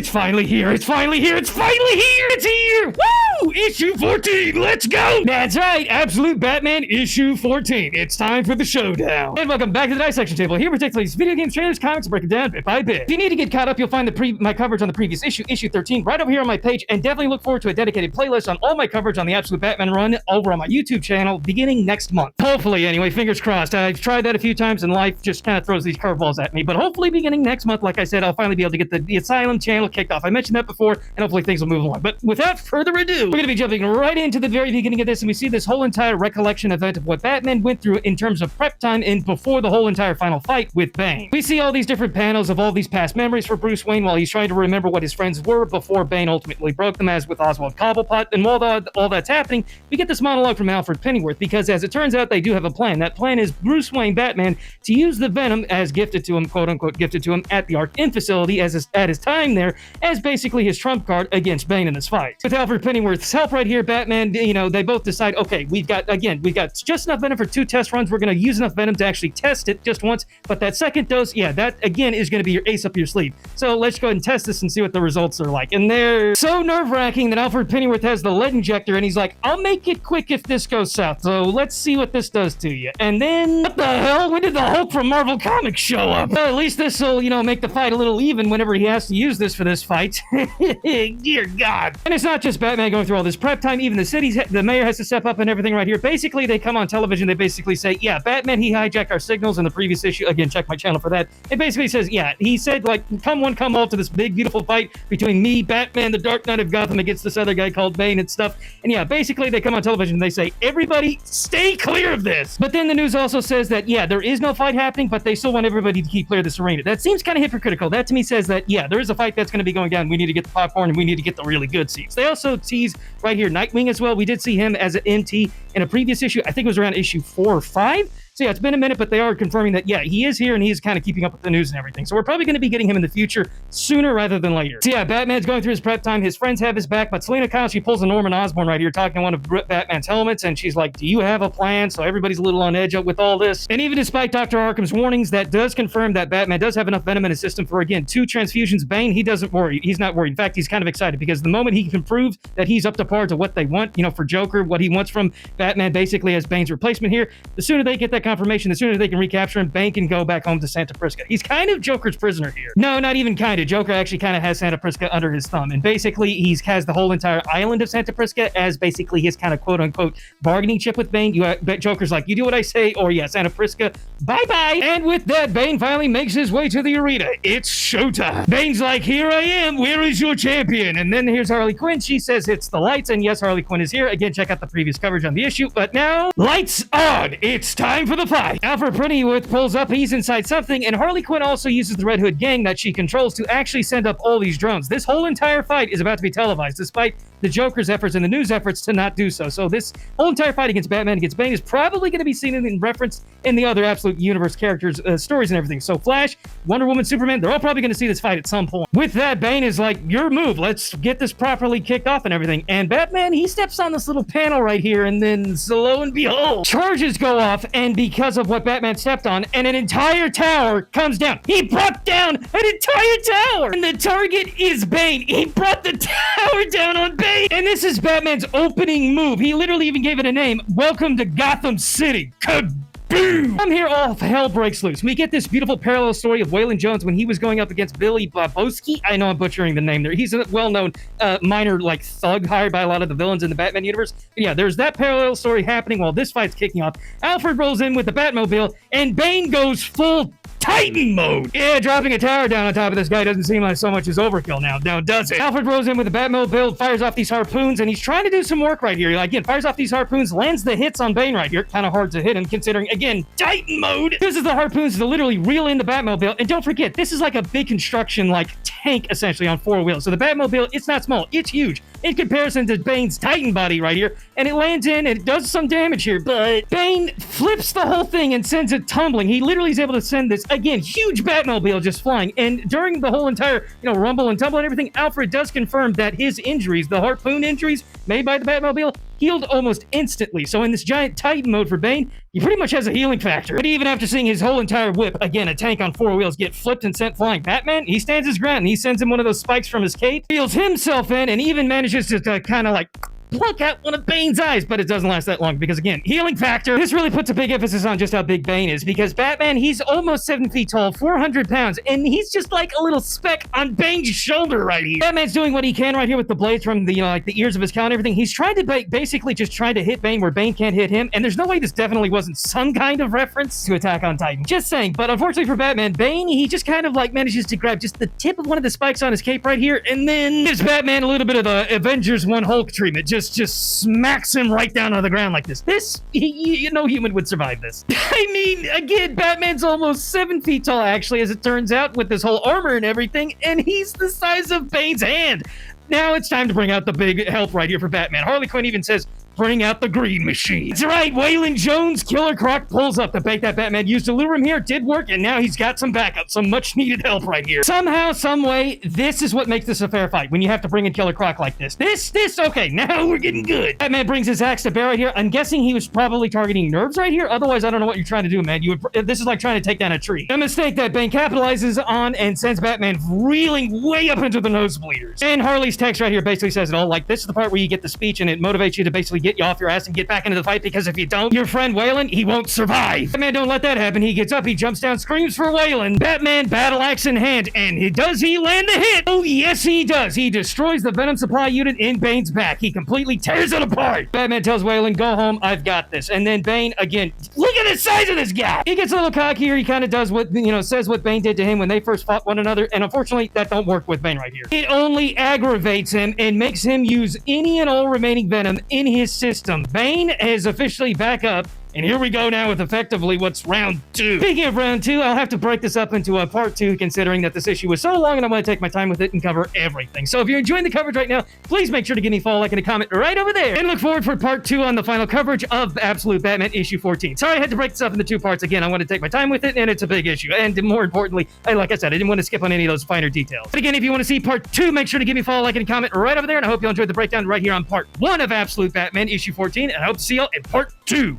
It's finally here. It's finally here. It's finally here. It's here. Woo! Issue 14. Let's go. That's right. Absolute Batman issue 14. It's time for the showdown. And welcome back to the dissection table. Here we take these video games, trailers, comics, break it down bit by bit. If you need to get caught up, you'll find my coverage on the previous issue, issue 13, right over here on my page. And definitely look forward to a dedicated playlist on all my coverage on the Absolute Batman run over on my YouTube channel beginning next month. Hopefully, anyway, fingers crossed. I've tried that a few times and life just kind of throws these curveballs at me. But hopefully beginning next month, like I said, I'll finally be able to get the Asylum channel kicked off. I mentioned that before, and hopefully things will move along. But without further ado, we're going to be jumping right into the very beginning of this, and we see this whole entire recollection event of what Batman went through in terms of prep time and before the whole entire final fight with Bane. We see all these different panels of all these past memories for Bruce Wayne while he's trying to remember what his friends were before Bane ultimately broke them, as with Oswald Cobblepot. And while all that's happening, we get this monologue from Alfred Pennyworth, because as it turns out, they do have a plan. That plan is Bruce Wayne, Batman, to use the Venom as gifted to him, quote-unquote gifted to him, at the Arc-In facility at his time there, as basically his trump card against Bane in this fight. With Alfred Pennyworth's help right here, Batman, they both decide, okay, we've got just enough Venom for 2 test runs. We're going to use enough Venom to actually test it just once, but that second dose, yeah, that again is going to be your ace up your sleeve. So let's go ahead and test this and see what the results are like. And they're so nerve-wracking that Alfred Pennyworth has the lead injector, and he's like, I'll make it quick if this goes south, so let's see what this does to you. And then, what the hell? When did the Hulk from Marvel Comics show up? Well, at least this will, make the fight a little even whenever he has to use this for this fight. Dear God. And it's not just Batman going through all this prep time. Even the mayor has to step up and everything right here. Basically, they come on television. They basically say, yeah, Batman, he hijacked our signals in the previous issue. Again, check my channel for that. It basically says, yeah, he said, like, come one, come all to this big, beautiful fight between me, Batman, the Dark Knight of Gotham against this other guy called Bane and stuff. And yeah, basically, they come on television and they say, everybody stay clear of this. But then the news also says that, yeah, there is no fight happening, but they still want everybody to keep clear of this arena. That seems kind of hypocritical. That to me says that, yeah, there is a fight that's going to be going down. We need to get the popcorn and we need to get the really good seats. They also tease right here Nightwing as well. We did see him as an MT in a previous issue. I think it was around issue 4 or 5. So yeah, it's been a minute, but they are confirming that, yeah, he is here and he's kind of keeping up with the news and everything. So we're probably going to be getting him in the future sooner rather than later. So yeah, Batman's going through his prep time. His friends have his back, but Selena Kyle, she pulls a Norman Osborn right here talking to one of Batman's helmets, and she's like, do you have a plan? So everybody's a little on edge with all this. And even despite Dr. Arkham's warnings, that does confirm that Batman does have enough Venom in his system for, again, 2 transfusions. Bane, he doesn't worry. He's not worried. In fact, he's kind of excited because the moment he can prove that he's up to par to what they want, for Joker, what he wants from Batman basically as Bane's replacement here, the sooner they get that confirmation, the sooner they can recapture him, Bane can go back home to Santa Prisca. He's kind of Joker's prisoner here. No, not even kind of. Joker actually kind of has Santa Prisca under his thumb, and basically he has the whole entire island of Santa Prisca as basically his kind of quote-unquote bargaining chip with Bane. Joker's like, you do what I say, or yeah, Santa Prisca, bye-bye. And with that, Bane finally makes his way to the arena. It's showtime. Bane's like, here I am. Where is your champion? And then here's Harley Quinn. She says it's the lights, and yes, Harley Quinn is here. Again, check out the previous coverage on the issue, but now, lights on. It's time for the fight. Alfred Pennyworth pulls up. He's inside something, and Harley Quinn also uses the Red Hood gang that she controls to actually send up all these drones. This whole entire fight is about to be televised, despite the Joker's efforts and the news efforts to not do so. So this whole entire fight against Batman, against Bane, is probably going to be seen in reference in the other Absolute Universe characters' stories and everything. So Flash, Wonder Woman, Superman, they're all probably going to see this fight at some point. With that, Bane is like, your move. Let's get this properly kicked off and everything. And Batman, he steps on this little panel right here, and then, lo and behold, charges go off, and because of what Batman stepped on, and an entire tower comes down. He brought down an entire tower! And the target is Bane. He brought the tower down on Bane! And this is Batman's opening move. He literally even gave it a name. Welcome to Gotham City. Boom! From here, all hell breaks loose. We get this beautiful parallel story of Waylon Jones when he was going up against Billy Babowski. I know I'm butchering the name there. He's a well-known minor, thug hired by a lot of the villains in the Batman universe. But yeah, there's that parallel story happening while this fight's kicking off. Alfred rolls in with the Batmobile, and Bane goes full Titan mode. Yeah, dropping a tower down on top of this guy doesn't seem like so much as overkill now, does it? Alfred rolls in with the Batmobile, fires off these harpoons, and he's trying to do some work right here. Again, fires off these harpoons, lands the hits on Bane right here. Kind of hard to hit him, considering, again, Titan mode. This is the harpoons to literally reel in the Batmobile, and don't forget, this is like a big construction, tank, essentially, on 4 wheels. So the Batmobile, it's not small, it's huge. in comparison to Bane's Titan body right here, and it lands in and it does some damage here, but Bane flips the whole thing and sends it tumbling. He literally is able to send this, again, huge Batmobile just flying, and during the whole entire, rumble and tumble and everything, Alfred does confirm that his injuries, the harpoon injuries made by the Batmobile, healed almost instantly. So in this giant Titan mode for Bane, he pretty much has a healing factor. But even after seeing his whole entire whip, again, a tank on 4 wheels, get flipped and sent flying, Batman, he stands his ground and he sends him one of those spikes from his cape, heals himself in, and even manages to kind of like pluck out one of Bane's eyes, but it doesn't last that long because, again, healing factor. This really puts a big emphasis on just how big Bane is, because Batman, he's almost 7 feet tall, 400 pounds, and he's just like a little speck on Bane's shoulder right here. Batman's doing what he can right here with the blades from the, like the ears of his cow and everything. He's trying to basically just trying to hit Bane where Bane can't hit him, and there's no way this definitely wasn't some kind of reference to Attack on Titan. Just saying, but unfortunately for Batman, Bane, he just kind of like manages to grab just the tip of one of the spikes on his cape right here, and then gives Batman a little bit of the Avengers 1 Hulk treatment. Just smacks him right down on the ground like this. No human would survive this. I mean, again, Batman's almost 7 feet tall, actually, as it turns out, with this whole armor and everything, and he's the size of Bane's hand. Now it's time to bring out the big help right here for Batman. Harley Quinn even says, bring out the green machine. That's right, Waylon Jones' Killer Croc pulls up the bait that Batman used to lure him here. Did work, and now he's got some backup, some much-needed help right here. Somehow, some way, this is what makes this a fair fight, when you have to bring in Killer Croc like this. Okay, now we're getting good. Batman brings his axe to bear right here. I'm guessing he was probably targeting nerves right here. Otherwise, I don't know what you're trying to do, man. This is like trying to take down a tree. A mistake that Bane capitalizes on and sends Batman reeling way up into the nosebleeders. And Harley's text right here basically says it all. Like, this is the part where you get the speech, and it motivates you to basically get you off your ass and get back into the fight, because if you don't, your friend Waylon, he won't survive. Batman don't let that happen. He gets up, he jumps down, screams for Waylon. Batman, battle axe in hand, and does he land a hit? Oh, yes, he does. He destroys the Venom supply unit in Bane's back. He completely tears it apart. Batman tells Waylon, go home, I've got this. And then Bane, again, look at the size of this guy. He gets a little cocky here. He kind of does what, says what Bane did to him when they first fought one another, and unfortunately, that don't work with Bane right here. It only aggravates him and makes him use any and all remaining Venom in his system. Bane is officially back up, and here we go now with effectively what's round 2. Speaking of round 2, I'll have to break this up into a part 2, considering that this issue was so long and I want to take my time with it and cover everything. So if you're enjoying the coverage right now, please make sure to give me a follow, like, and a comment right over there. And look forward for part 2 on the final coverage of Absolute Batman issue 14. Sorry I had to break this up into 2 parts. Again, I want to take my time with it, and it's a big issue. And more importantly, like I said, I didn't want to skip on any of those finer details. But again, if you want to see part 2, make sure to give me a follow, like, and a comment right over there. And I hope you enjoyed the breakdown right here on part 1 of Absolute Batman issue 14. And I hope to see y'all in part 2.